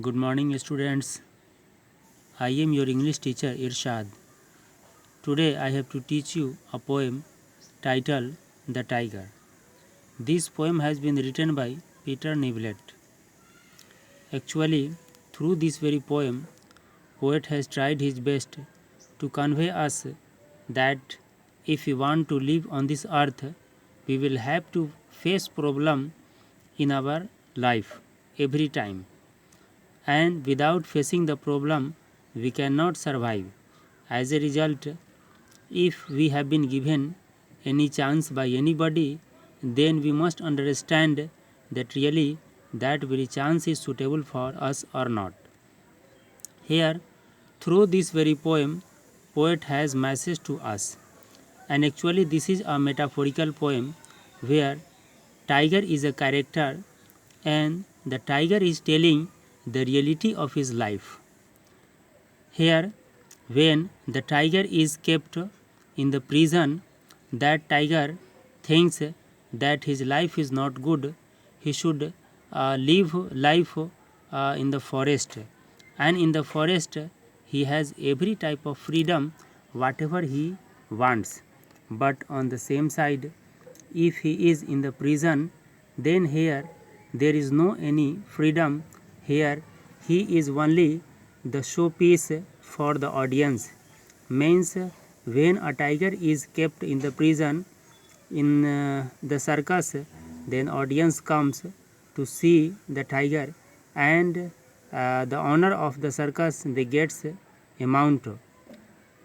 Good morning, students. I am your English teacher Irshad. Today I have to teach you a poem titled The Tiger. This poem has been written by Peter Niblet. Actually, through this very poem, poet has tried his best to convey us that if we want to live on this earth, we will have to face problem in our life every time, and without facing the problem we cannot survive. As a result, if we have been given any chance by anybody, then we must understand that really that very chance is suitable for us or not. Here, through this very poem, poet has message to us. And actually this is a metaphorical poem where tiger is a character and the tiger is telling the reality of his life. Here, when the tiger is kept in the prison, that tiger thinks that his life is not good. He should live life in the forest, and in the forest he has every type of freedom, whatever he wants. But on the same side, if he is in the prison, then here there is no any freedom. Here he is only the showpiece for the audience. Means when a tiger is kept in the prison in the circus, then audience comes to see the tiger, and the owner of the circus they gets amount.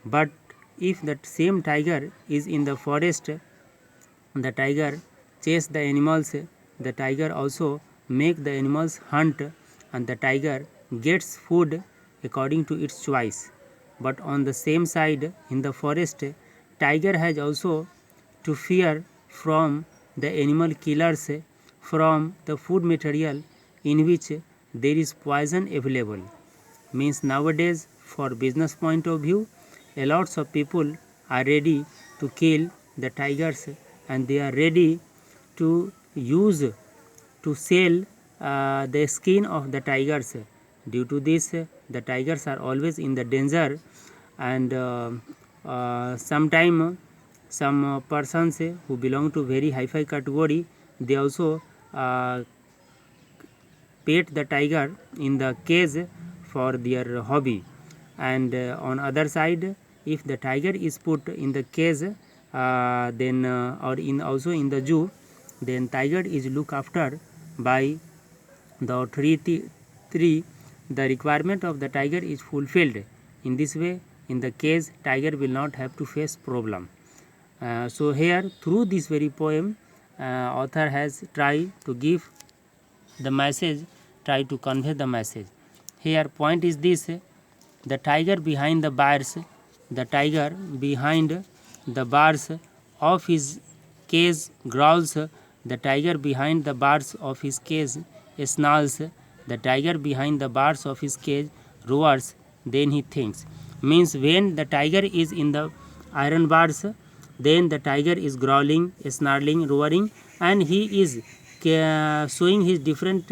But if that same tiger is in the forest, the tiger chase the animals, the tiger also make the animals hunt, and the tiger gets food according to its choice. But on the same side, in the forest, tiger has also to fear from the animal killers, from the food material in which there is poison available. Means nowadays, for business point of view, a lots of people are ready to kill the tigers, and they are ready to use to sell the skin of the tigers. Due to this, the tigers are always in the danger, and sometime some persons who belong to very high-fi category, they also pet the tiger in the cage for their hobby. And on other side, if the tiger is put in the cage, then or in also in the zoo, then tiger is looked after by the authority. The requirement of the tiger is fulfilled. In this way, in the case, tiger will not have to face problem. So here, through this very poem, author has tried to give the message, try to convey the message. Here point is this: the tiger behind the bars, the tiger behind the bars of his cage growls, the tiger behind the bars of his cage snarls, the tiger behind the bars of his cage roars, then he thinks. Means when the tiger is in the iron bars, then the tiger is growling, snarling, roaring, and he is showing his different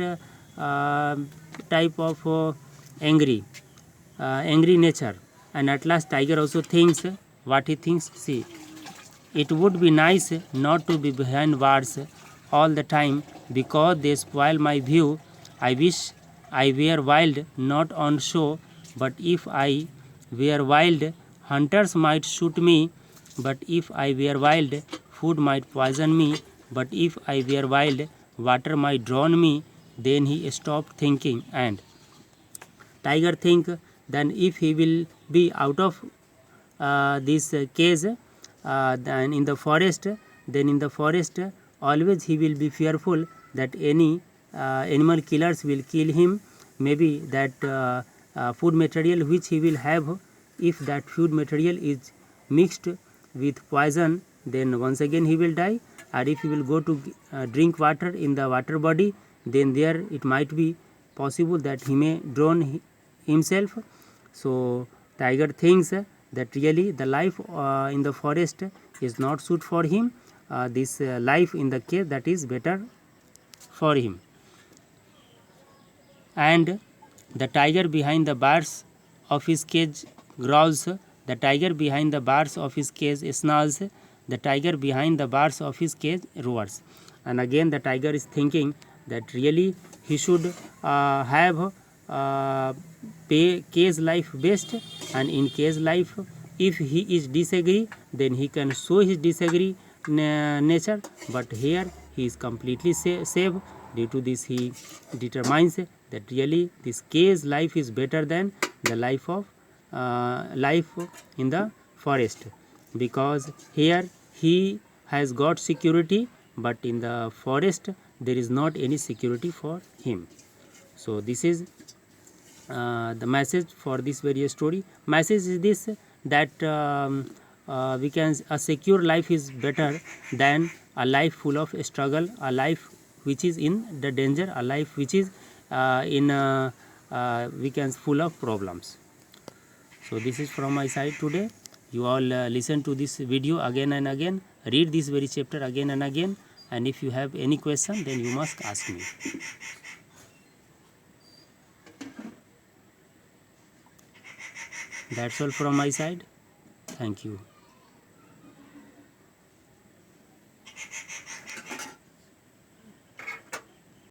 type of angry nature. And at last tiger also thinks what he thinks. See, it would be nice not to be behind bars all the time because they spoil my view. I wish I were wild, not on show, but if I were wild, hunters might shoot me, but if I were wild, food might poison me, but if I were wild, water might drown me. Then he stopped thinking, and tiger think, then if he will be out of this cage, then in the forest, then in the forest always he will be fearful that any animal killers will kill him. Maybe that food material which he will have, if that food material is mixed with poison, then once again he will die. Or if he will go to drink water in the water body, then there it might be possible that he may drown himself. So tiger thinks that really the life in the forest is not suit for him. This life in the cave, that is better for him. And The tiger behind the bars of his cage growls. The tiger behind the bars of his cage snarls. The tiger behind the bars of his cage roars. And again the tiger is thinking that really he should have pay cage life best, and in cage life if he is disagree then he can show his disagree nature, but here he is completely safe. Due to this he determines that really this cage life is better than the life of life in the forest, because here he has got security, but in the forest there is not any security for him. So this is the message for this very story. Message is this, that we can a secure life is better than a life full of struggle, a life which is in the danger, a life which is in we can full of problems. So this is from my side today. You all listen to this video again and again, read this very chapter again and again, and if you have any question then you must ask me. That's all from my side. Thank you.